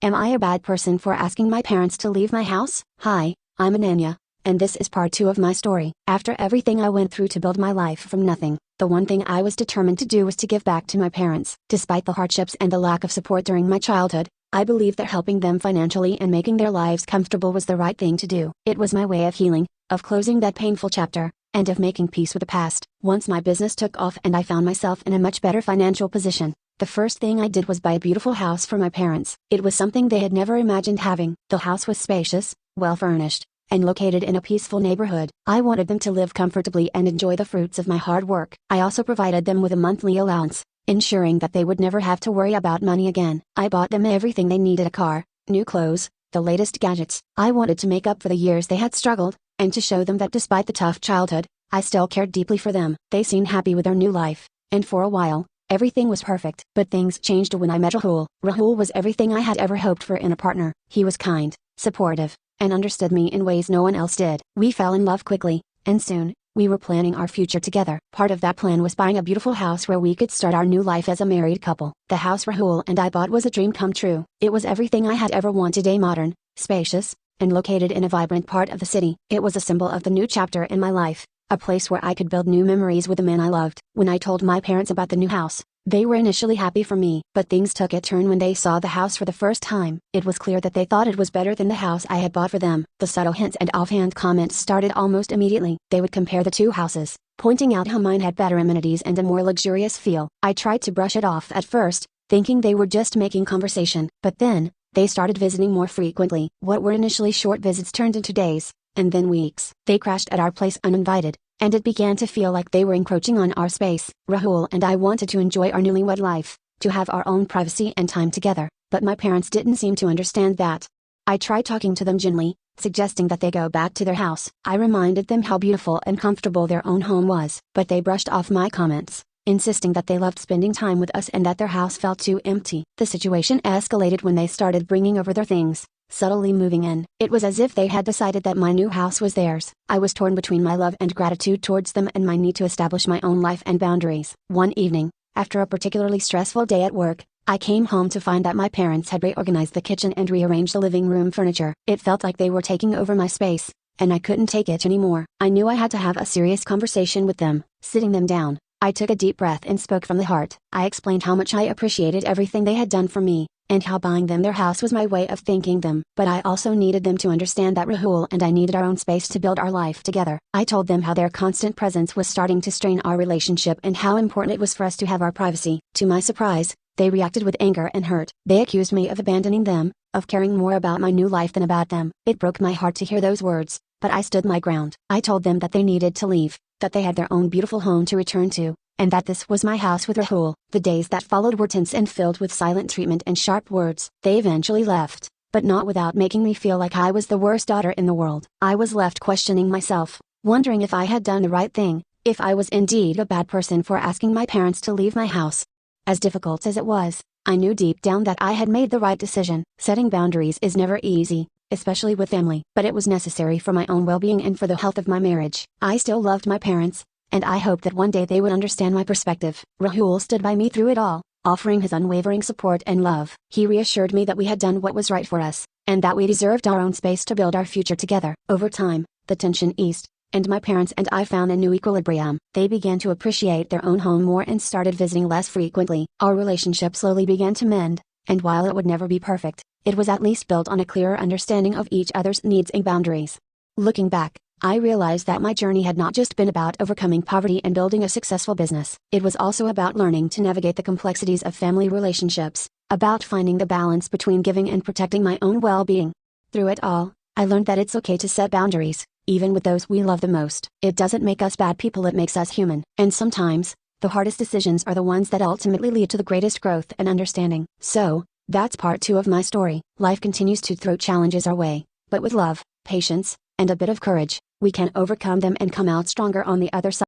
Am I a bad person for asking my parents to leave my house? Hi, I'm Ananya, and this is part 2 of my story. After everything I went through to build my life from nothing, the one thing I was determined to do was to give back to my parents. Despite the hardships and the lack of support during my childhood, I believed that helping them financially and making their lives comfortable was the right thing to do. It was my way of healing, of closing that painful chapter, and of making peace with the past. Once my business took off and I found myself in a much better financial position, the first thing I did was buy a beautiful house for my parents. It was something they had never imagined having. The house was spacious, well furnished, and located in a peaceful neighborhood. I wanted them to live comfortably and enjoy the fruits of my hard work. I also provided them with a monthly allowance, ensuring that they would never have to worry about money again. I bought them everything they needed: a car, new clothes, the latest gadgets. I wanted to make up for the years they had struggled, and to show them that despite the tough childhood, I still cared deeply for them. They seemed happy with their new life, and for a while, everything was perfect. But things changed when I met Rahul. Rahul was everything I had ever hoped for in a partner. He was kind, supportive, and understood me in ways no one else did. We fell in love quickly, and soon, we were planning our future together. Part of that plan was buying a beautiful house where we could start our new life as a married couple. The house Rahul and I bought was a dream come true. It was everything I had ever wanted: a modern, spacious, and located in a vibrant part of the city. It was a symbol of the new chapter in my life, a place where I could build new memories with the man I loved. When I told my parents about the new house, they were initially happy for me. But things took a turn when they saw the house for the first time. It was clear that they thought it was better than the house I had bought for them. The subtle hints and offhand comments started almost immediately. They would compare the two houses, pointing out how mine had better amenities and a more luxurious feel. I tried to brush it off at first, thinking they were just making conversation. But then, they started visiting more frequently. What were initially short visits turned into days, and then weeks. They crashed at our place uninvited, and it began to feel like they were encroaching on our space. Rahul and I wanted to enjoy our newlywed life, to have our own privacy and time together, but my parents didn't seem to understand that. I tried talking to them gently, suggesting that they go back to their house. I reminded them how beautiful and comfortable their own home was, but they brushed off my comments, insisting that they loved spending time with us and that their house felt too empty. The situation escalated when they started bringing over their things, subtly moving in. It was as if they had decided that my new house was theirs. I was torn between my love and gratitude towards them and my need to establish my own life and boundaries. One evening, after a particularly stressful day at work, I came home to find that my parents had reorganized the kitchen and rearranged the living room furniture. It felt like they were taking over my space, and I couldn't take it anymore. I knew I had to have a serious conversation with them. Sitting them down, I took a deep breath and spoke from the heart. I explained how much I appreciated everything they had done for me, and how buying them their house was my way of thanking them. But I also needed them to understand that Rahul and I needed our own space to build our life together. I told them how their constant presence was starting to strain our relationship and how important it was for us to have our privacy. To my surprise, they reacted with anger and hurt. They accused me of abandoning them, of caring more about my new life than about them. It broke my heart to hear those words, but I stood my ground. I told them that they needed to leave, that they had their own beautiful home to return to, and that this was my house with Rahul. The days that followed were tense and filled with silent treatment and sharp words. They eventually left, but not without making me feel like I was the worst daughter in the world. I was left questioning myself, wondering if I had done the right thing, if I was indeed a bad person for asking my parents to leave my house. As difficult as it was, I knew deep down that I had made the right decision. Setting boundaries is never easy, especially with family, but it was necessary for my own well-being and for the health of my marriage. I still loved my parents, and I hoped that one day they would understand my perspective. Rahul stood by me through it all, offering his unwavering support and love. He reassured me that we had done what was right for us, and that we deserved our own space to build our future together. Over time, the tension eased, and my parents and I found a new equilibrium. They began to appreciate their own home more and started visiting less frequently. Our relationship slowly began to mend, and while it would never be perfect, it was at least built on a clearer understanding of each other's needs and boundaries. Looking back, I realized that my journey had not just been about overcoming poverty and building a successful business. It was also about learning to navigate the complexities of family relationships, about finding the balance between giving and protecting my own well-being. Through it all, I learned that it's okay to set boundaries, even with those we love the most. It doesn't make us bad people, it makes us human. And sometimes, the hardest decisions are the ones that ultimately lead to the greatest growth and understanding. So, that's part 2 of my story. Life continues to throw challenges our way, but with love, patience, and a bit of courage, we can overcome them and come out stronger on the other side.